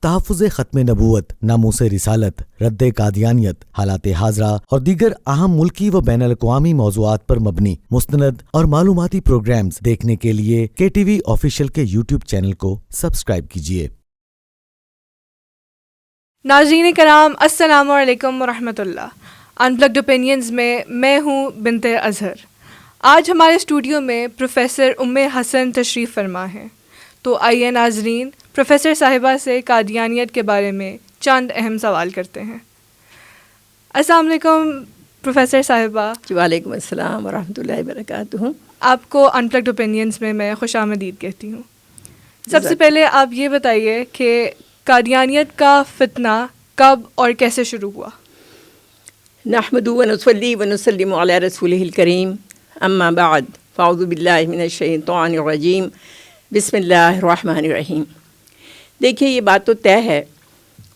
تحفظ ختم نبوت، ناموس رسالت، رد قادیانیت، حالات حاضرہ اور دیگر اہم ملکی و بین الاقوامی موضوعات پر مبنی مستند اور معلوماتی پروگرامز دیکھنے کے لیے کے ٹی وی آفیشیل کے یوٹیوب چینل کو سبسکرائب کیجیے۔ ناظرین کرام، السلام علیکم ورحمۃ اللہ۔ ان پلگڈ اوپینینز میں ہوں بنت اظہر۔ آج ہمارے اسٹوڈیو میں پروفیسر ام حسن تشریف فرما ہیں، تو آئیے ناظرین پروفیسر صاحبہ سے قادیانیت کے بارے میں چند اہم سوال کرتے ہیں۔ السلام علیکم پروفیسر صاحبہ۔ وعلیکم السلام ورحمۃ اللہ وبرکاتہ۔ آپ کو ان پلگڈ اوپینینز میں خوش آمدید کہتی ہوں۔ سب سے پہلے آپ یہ بتائیے کہ قادیانیت کا فتنہ کب اور کیسے شروع ہوا؟ نحمد ونصلی ونسلم علی رسولہ الکریم، اما بعد، فاعوذ باللہ من الشیطان الرجیم، بسم اللہ الرحمن الرحیم۔ دیکھیے، یہ بات تو طے ہے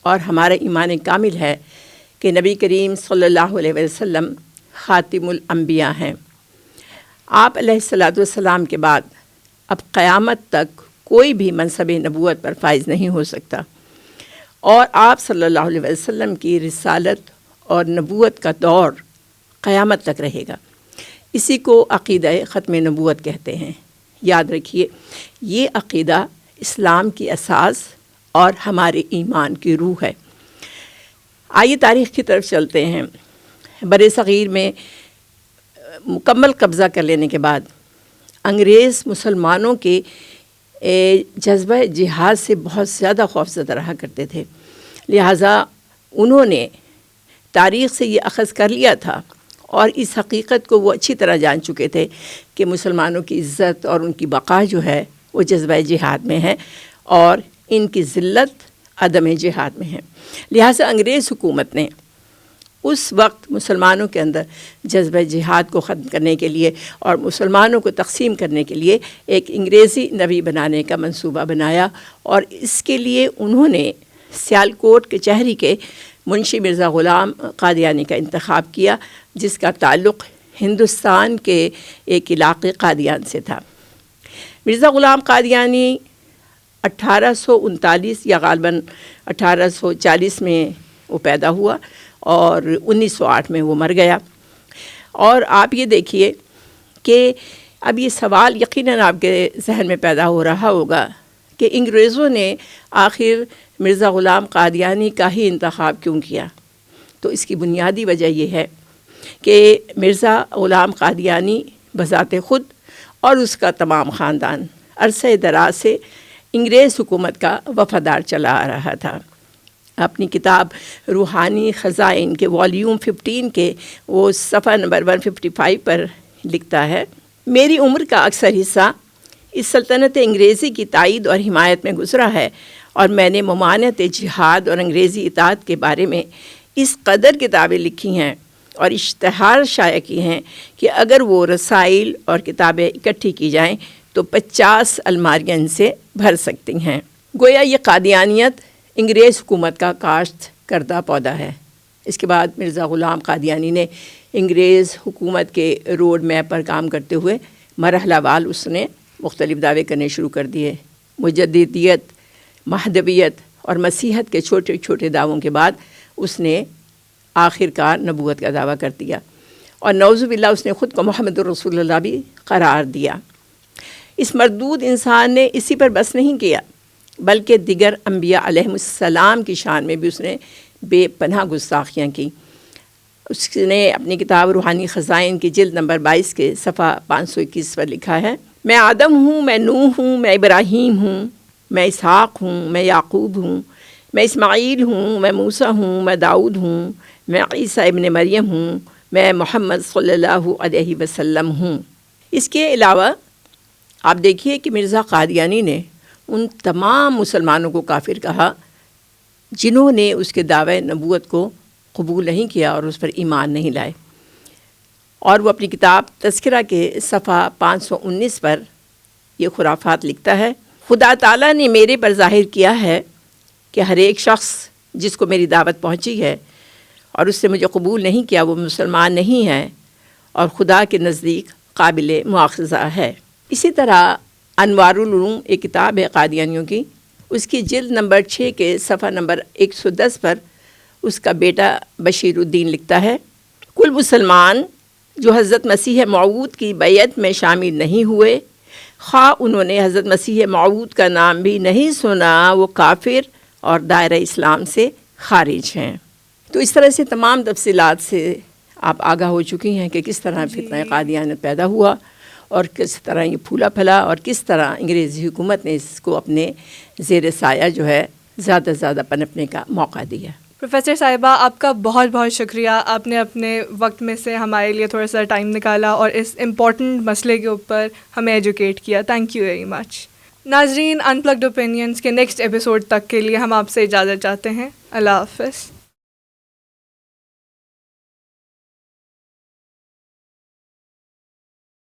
اور ہمارا ایمان کامل ہے کہ نبی کریم صلی اللہ علیہ وسلم خاتم الانبیاء ہیں۔ آپ علیہ الصلاۃ والسلام کے بعد اب قیامت تک کوئی بھی منصب نبوت پر فائز نہیں ہو سکتا، اور آپ صلی اللہ علیہ وسلم کی رسالت اور نبوت کا دور قیامت تک رہے گا۔ اسی کو عقیدہ ختم نبوت کہتے ہیں۔ یاد رکھیے، یہ عقیدہ اسلام کی اساس اور ہمارے ایمان کی روح ہے۔ آئیے تاریخ کی طرف چلتے ہیں۔ بر صغیر میں مکمل قبضہ کر لینے کے بعد انگریز مسلمانوں کے جذبہ جہاد سے بہت زیادہ خوفزدہ رہا کرتے تھے، لہٰذا انہوں نے تاریخ سے یہ اخذ کر لیا تھا اور اس حقیقت کو وہ اچھی طرح جان چکے تھے کہ مسلمانوں کی عزت اور ان کی بقا جو ہے وہ جذبہ جہاد میں ہے اور ان کی ذلت عدم جہاد میں ہے۔ لہٰذا انگریز حکومت نے اس وقت مسلمانوں کے اندر جذبہ جہاد کو ختم کرنے کے لیے اور مسلمانوں کو تقسیم کرنے کے لیے ایک انگریزی نبی بنانے کا منصوبہ بنایا، اور اس کے لیے انہوں نے سیالکوٹ کچہری کے منشی مرزا غلام قادیانی کا انتخاب کیا، جس کا تعلق ہندوستان کے ایک علاقے قادیان سے تھا۔ مرزا غلام قادیانی 1839 یا غالباً 1840 میں وہ پیدا ہوا اور 1908 میں وہ مر گیا۔ اور آپ یہ دیکھیے کہ اب یہ سوال یقیناً آپ کے ذہن میں پیدا ہو رہا ہوگا کہ انگریزوں نے آخر مرزا غلام قادیانی کا ہی انتخاب کیوں کیا؟ تو اس کی بنیادی وجہ یہ ہے کہ مرزا غلام قادیانی بذات خود اور اس کا تمام خاندان عرصہ دراز سے انگریز حکومت کا وفادار چلا آ رہا تھا۔ اپنی کتاب روحانی خزائن کے والیوم 15 کے وہ صفحہ نمبر 155 پر لکھتا ہے، میری عمر کا اکثر حصہ اس سلطنت انگریزی کی تائید اور حمایت میں گزرا ہے، اور میں نے ممانعت جہاد اور انگریزی اطاعت کے بارے میں اس قدر کتابیں لکھی ہیں اور اشتہار شائع کی ہیں کہ اگر وہ رسائل اور کتابیں اکٹھی کی جائیں تو 50 الماریاں ان سے بھر سکتی ہیں۔ گویا یہ قادیانیت انگریز حکومت کا کاشت کردہ پودا ہے۔ اس کے بعد مرزا غلام قادیانی نے انگریز حکومت کے روڈ میپ پر کام کرتے ہوئے مرحلہ وار اس نے مختلف دعوے کرنے شروع کر دیے۔ مجددیت، مہدویت اور مسیحت کے چھوٹے چھوٹے دعووں کے بعد اس نے آخر کار نبوت کا دعویٰ کر دیا، اور نعوذ باللہ اس نے خود کو محمد رسول اللہ بھی قرار دیا۔ اس مردود انسان نے اسی پر بس نہیں کیا، بلکہ دیگر انبیاء علیہ السلام کی شان میں بھی اس نے بے پناہ گستاخیاں کی۔ اس نے اپنی کتاب روحانی خزائن کی جلد نمبر 22 کے صفحہ 521 پر لکھا ہے، میں آدم ہوں، میں نوح ہوں، میں ابراہیم ہوں، میں اسحاق ہوں، میں یعقوب ہوں، میں اسماعیل ہوں، میں موسیٰ ہوں، میں داؤد ہوں، میں عیسیٰ ابن مریم ہوں، میں محمد صلی اللہ علیہ وسلم ہوں۔ اس کے علاوہ آپ دیکھیے کہ مرزا قادیانی نے ان تمام مسلمانوں کو کافر کہا جنہوں نے اس کے دعوی نبوت کو قبول نہیں کیا اور اس پر ایمان نہیں لائے، اور وہ اپنی کتاب تذکرہ کے صفحہ 519 پر یہ خرافات لکھتا ہے، خدا تعالیٰ نے میرے پر ظاہر کیا ہے کہ ہر ایک شخص جس کو میری دعوت پہنچی ہے اور اس نے مجھے قبول نہیں کیا وہ مسلمان نہیں ہے اور خدا کے نزدیک قابل مواخذہ ہے۔ اسی طرح انوار العلوم ایک کتاب ہے قادیانیوں کی، اس کی جلد نمبر 6 کے صفحہ نمبر 110 پر اس کا بیٹا بشیر الدین لکھتا ہے، کل مسلمان جو حضرت مسیح موعود کی بیعت میں شامل نہیں ہوئے، خواہ انہوں نے حضرت مسیح موعود کا نام بھی نہیں سنا، وہ کافر اور دائرہ اسلام سے خارج ہیں۔ تو اس طرح سے تمام تفصیلات سے آپ آگاہ ہو چکی ہیں کہ کس طرح فتنہ قادیانیت پیدا ہوا اور کس طرح یہ پھولا پھلا اور کس طرح انگریزی حکومت نے اس کو اپنے زیر سایہ جو ہے زیادہ سے زیادہ پنپنے کا موقع دیا۔ پروفیسر صاحبہ، آپ کا بہت بہت شکریہ، آپ نے اپنے وقت میں سے ہمارے لیے تھوڑا سا ٹائم نکالا اور اس امپورٹنٹ مسئلے کے اوپر ہمیں ایجوکیٹ کیا۔ Thank you very much. ناظرین، ان پلگڈ اوپینینز کے نیکسٹ ایپیسوڈ تک کے لیے ہم آپ سے اجازت چاہتے ہیں۔ اللہ حافظ۔